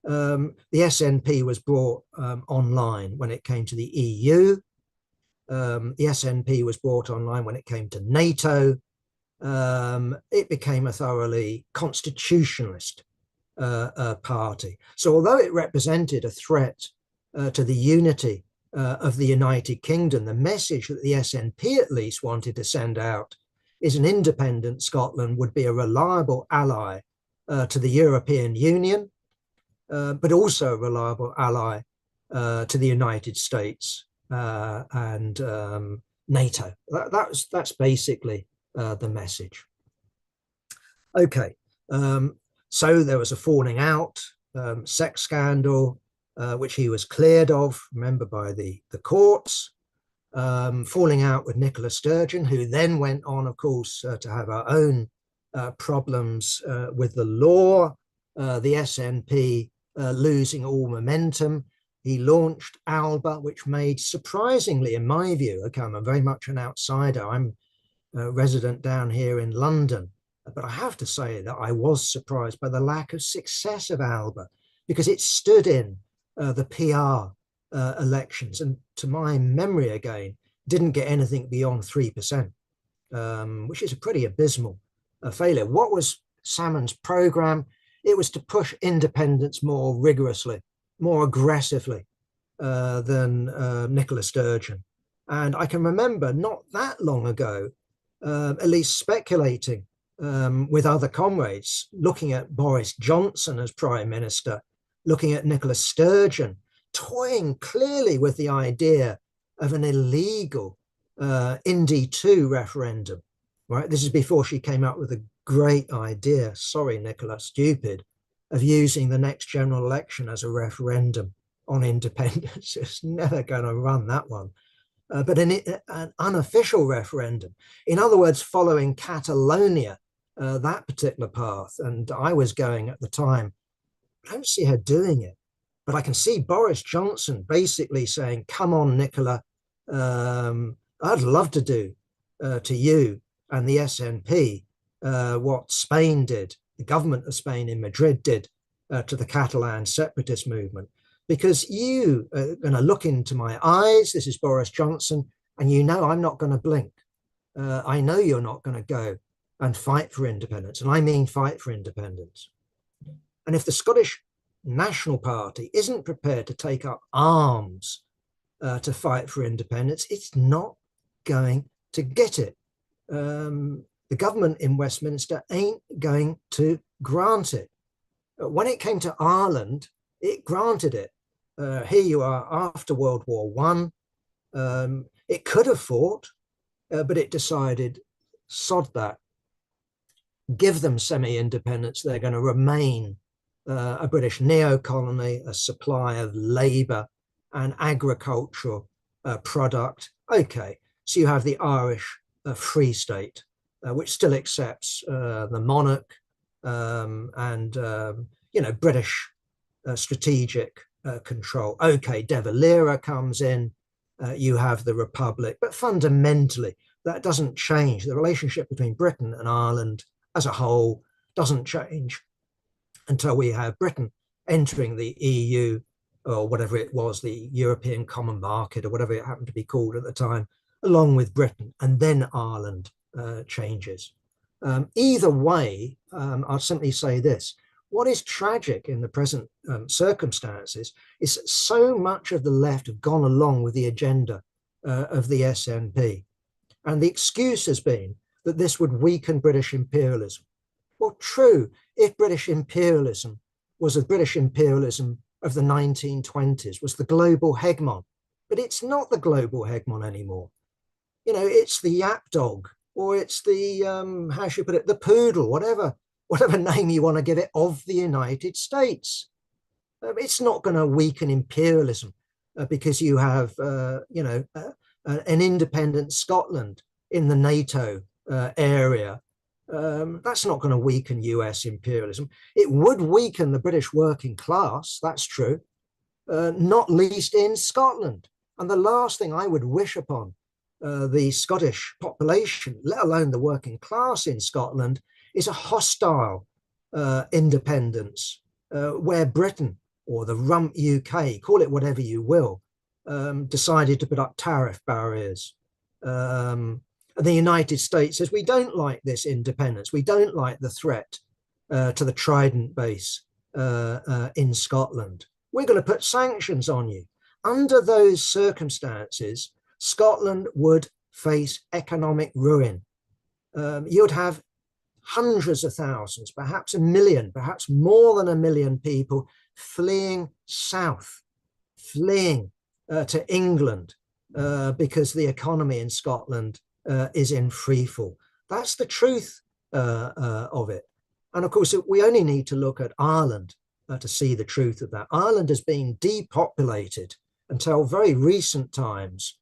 the SNP was brought online when it came to the EU. The SNP was brought online when it came to NATO. It became a thoroughly constitutionalist party. So although it represented a threat to the unity of the United Kingdom, the message that the SNP at least wanted to send out is an independent Scotland would be a reliable ally to the European Union, but also a reliable ally to the United States and NATO. That's basically the message. Okay, so there was a falling out, sex scandal, which he was cleared of, remember, by the courts, falling out with Nicola Sturgeon, who then went on, of course, to have our own problems with the law, the SNP losing all momentum. He launched ALBA, which made, surprisingly, in my view, okay, I'm very much an outsider. I'm a resident down here in London, but I have to say that I was surprised by the lack of success of ALBA, because it stood in the PR elections, and to my memory again, didn't get anything beyond 3%, which is a pretty abysmal failure. What was Salmond's programme? It was to push independence more rigorously, more aggressively than Nicola Sturgeon. And I can remember not that long ago, at least speculating with other comrades, looking at Boris Johnson as Prime Minister, looking at Nicola Sturgeon, toying clearly with the idea of an illegal Indy 2 referendum, right? This is before she came up with a great idea, sorry, Nicola, stupid, of using the next general election as a referendum on independence. It's never going to run, that one. But an unofficial referendum, in other words, following Catalonia, that particular path. And I was going at the time, I don't see her doing it. But I can see Boris Johnson basically saying, come on, Nicola, I'd love to do to you and the SNP what Spain did, the government of Spain in Madrid did to the Catalan separatist movement. Because you are going to look into my eyes, this is Boris Johnson, and you know I'm not going to blink. I know you're not going to go and fight for independence, and I mean fight for independence. And if the Scottish National Party isn't prepared to take up arms to fight for independence, it's not going to get it. The government in Westminster ain't going to grant it. When it came to Ireland, it granted it. Here you are after World War I. It could have fought, but it decided, sod that. Give them semi-independence. They're going to remain a British neo-colony, a supply of labour and agricultural product. Okay, so you have the Irish Free State, which still accepts the monarch and British strategic control. Okay, De Valera comes in, you have the Republic, but fundamentally that doesn't change. The relationship between Britain and Ireland as a whole doesn't change until we have Britain entering the EU, or whatever it was, the European Common Market, or whatever it happened to be called at the time, along with Britain, and then Ireland changes. Either way, I'll simply say this. What is tragic in the present circumstances is that so much of the left have gone along with the agenda of the SNP. And the excuse has been that this would weaken British imperialism. Well, true, if British imperialism was the British imperialism of the 1920s, was the global hegemon, but it's not the global hegemon anymore. You know, it's the yapdog, or it's the, how should you put it, the poodle, whatever name you want to give it, of the United States. It's not going to weaken imperialism because you have, an independent Scotland in the NATO area. That's not going to weaken US imperialism. It would weaken the British working class, that's true, not least in Scotland. And the last thing I would wish upon the Scottish population, let alone the working class in Scotland, is a hostile independence where Britain or the rump UK, call it whatever you will, decided to put up tariff barriers. And the United States says, we don't like this independence. We don't like the threat to the Trident base in Scotland. We're going to put sanctions on you. Under those circumstances, Scotland would face economic ruin. You'd have hundreds of thousands, perhaps 1 million, perhaps more than 1 million people fleeing south, fleeing to England because the economy in Scotland is in freefall. That's the truth of it. And of course, we only need to look at Ireland to see the truth of that. Ireland has been depopulated until very recent times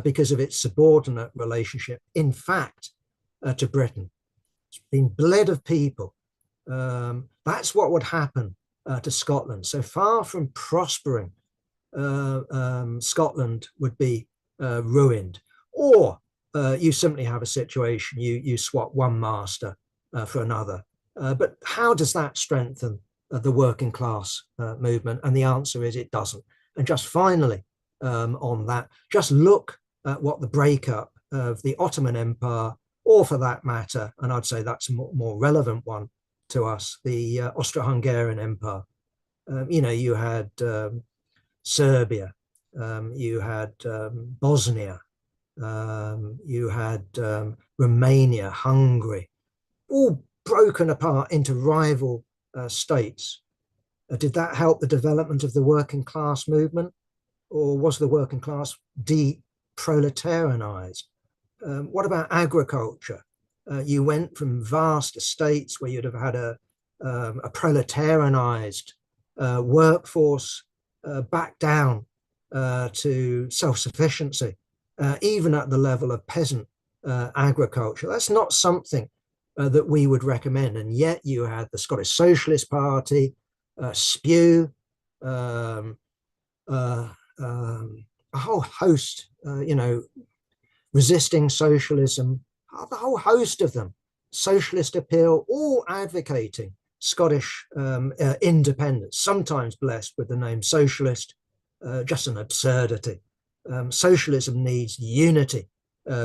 because of its subordinate relationship, in fact, to Britain. It's been bled of people. That's what would happen to Scotland. So far from prospering, Scotland would be ruined. Or you simply have a situation, you swap one master for another. But how does that strengthen the working class movement? And the answer is it doesn't. And just finally on that, just look at what the breakup of the Ottoman Empire, or for that matter, and I'd say that's a more relevant one to us, the Austro-Hungarian Empire. You had Serbia, you had Bosnia, you had Romania, Hungary, all broken apart into rival states. Did that help the development of the working class movement? Or was the working class deproletarianized? What about agriculture? You went from vast estates where you'd have had a proletarianized workforce back down to self-sufficiency, even at the level of peasant agriculture. That's not something that we would recommend. And yet you had the Scottish Socialist Party, Spew, a whole host, resisting socialism, the whole host of them, socialist appeal, all advocating Scottish independence, sometimes blessed with the name socialist, just an absurdity. Socialism needs unity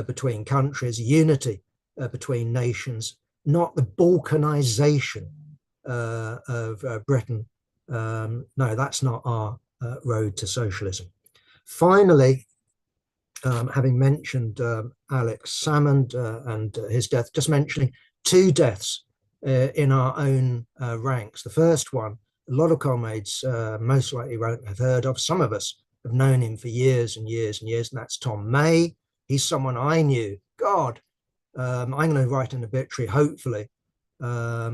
between countries, unity between nations, not the balkanization of Britain. No, that's not our road to socialism. Finally, having mentioned Alex Salmond and his death, just mentioning 2 deaths in our own ranks. The first one, a lot of comrades most likely won't have heard of. Some of us have known him for years and years and years, and that's Tom May. He's someone I knew. God, I'm going to write an obituary, hopefully. I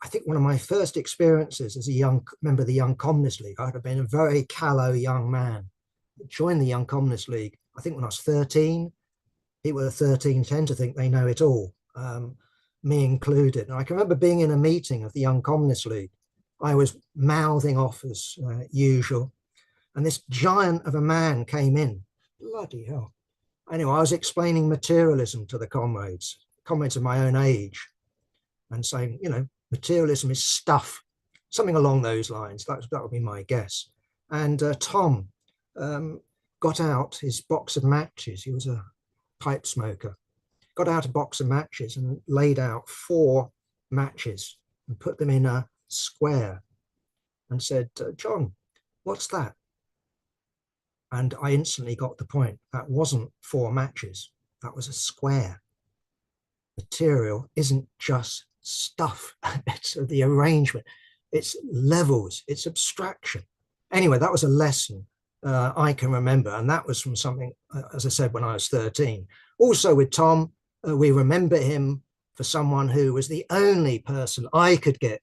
think one of my first experiences as a young member of the Young Communist League, I'd have been a very callow young man. Joined the Young Communist League, I think when I was 13. People at 13 tend to think they know it all, me included. And I can remember being in a meeting of the Young Communist League. I was mouthing off as usual. And this giant of a man came in. Bloody hell. Anyway, I was explaining materialism to the comrades of my own age, and saying, materialism is stuff, something along those lines. That would be my guess. And Tom got out his box of matches. He was a pipe smoker. Got out a box of matches and laid out 4 matches and put them in a square and said, John, what's that? And I instantly got the point. That wasn't 4 matches. That was a square. Material isn't just stuff. It's the arrangement. It's levels. It's abstraction. Anyway, that was a lesson I can remember. And that was from something, as I said, when I was 13. Also with Tom, we remember him for someone who was the only person I could get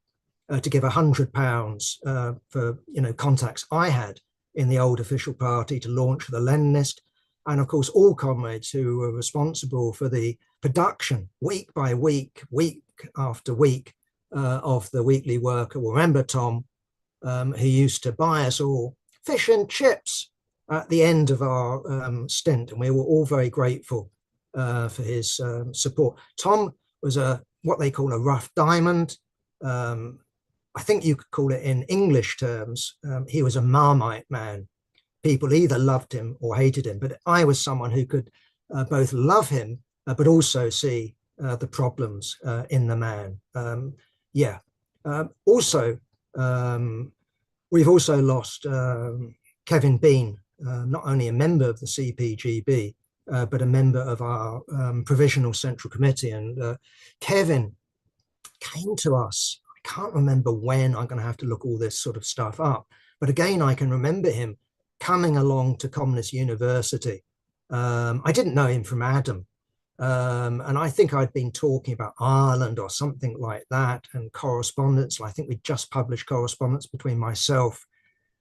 to give £100 for contacts I had in the old official party to launch the Leninist. And of course, all comrades who were responsible for the production week by week, week after week of the Weekly Worker will remember Tom, who used to buy us all fish and chips at the end of our stint. And we were all very grateful for his support. Tom was a what they call a rough diamond. I think you could call it in English terms. He was a Marmite man. People either loved him or hated him, but I was someone who could both love him, but also see the problems in the man. Yeah. Also, we've also lost Kevin Bean, not only a member of the CPGB, but a member of our Provisional Central Committee. And Kevin came to us. I can't remember when. I'm going to have to look all this sort of stuff up. But again, I can remember him coming along to Communist University. I didn't know him from Adam. And I think I'd been talking about Ireland or something like that, and correspondence. I think we just published correspondence between myself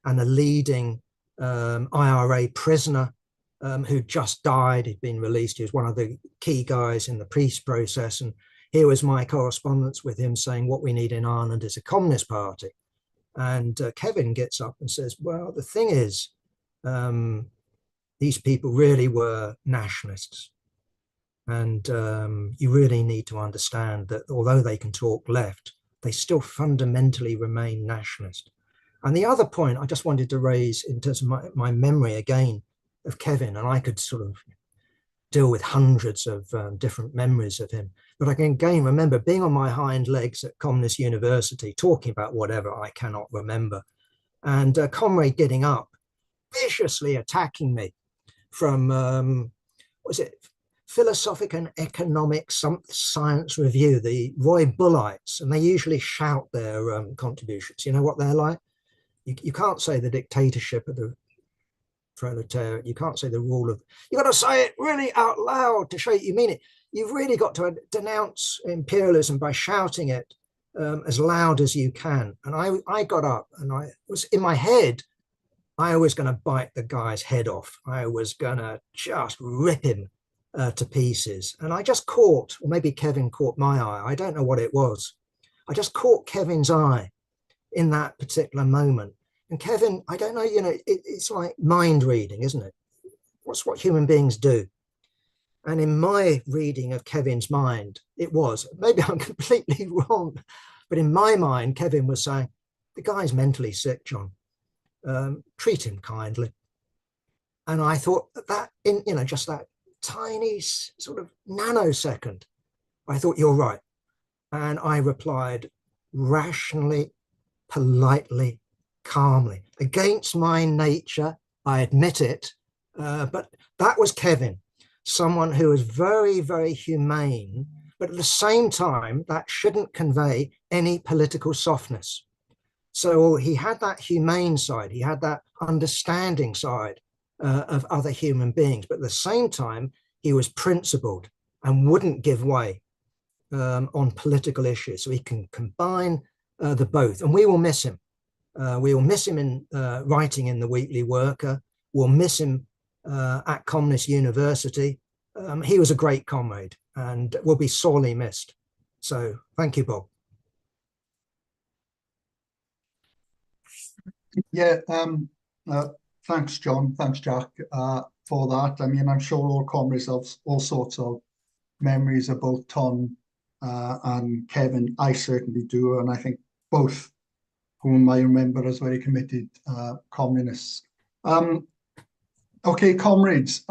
and a leading IRA prisoner who just died. He'd been released. He was one of the key guys in the peace process. And here was my correspondence with him saying what we need in Ireland is a communist party. And Kevin gets up and says, well, the thing is, these people really were nationalists. And you really need to understand that although they can talk left, they still fundamentally remain nationalist. And the other point I just wanted to raise in terms of my memory again of Kevin, and I could sort of deal with hundreds of different memories of him, but I can again remember being on my hind legs at Communist University, talking about whatever I cannot remember, and a comrade getting up, viciously attacking me from, was it Philosophic and Economic Science Review, the Roy Bullites, and they usually shout their contributions. You know what they're like? You can't say the dictatorship of the proletariat. You can't say the rule of, you got to say it really out loud to show you mean it. You've really got to denounce imperialism by shouting it as loud as you can. And I got up and I was in my head, I was going to bite the guy's head off. I was going to just rip him to pieces. And I just caught, or maybe Kevin caught my eye. I don't know what it was. I just caught Kevin's eye in that particular moment. And Kevin, I don't know, you know, it's like mind reading, isn't it? What's what human beings do. And in my reading of Kevin's mind, it was, maybe I'm completely wrong, but in my mind, Kevin was saying, the guy's mentally sick, John. Treat him kindly. And I thought that in, you know, just that tiny sort of nanosecond, I thought, you're right. And I replied rationally, politely, calmly. Against my nature, I admit it, but that was Kevin, someone who was very, very humane, but at the same time, that shouldn't convey any political softness. So he had that humane side, he had that understanding side of other human beings, but at the same time, he was principled and wouldn't give way on political issues. So he can combine the both, and we will miss him. We will miss him in writing in the Weekly Worker. We'll miss him at Communist University. He was a great comrade and will be sorely missed. So thank you, Bob. Yeah, thanks, John. Thanks, Jack, for that. I mean, I'm sure all comrades have all sorts of memories of both Tom and Kevin. I certainly do, and I think both whom I remember as very committed communists. Okay, comrades.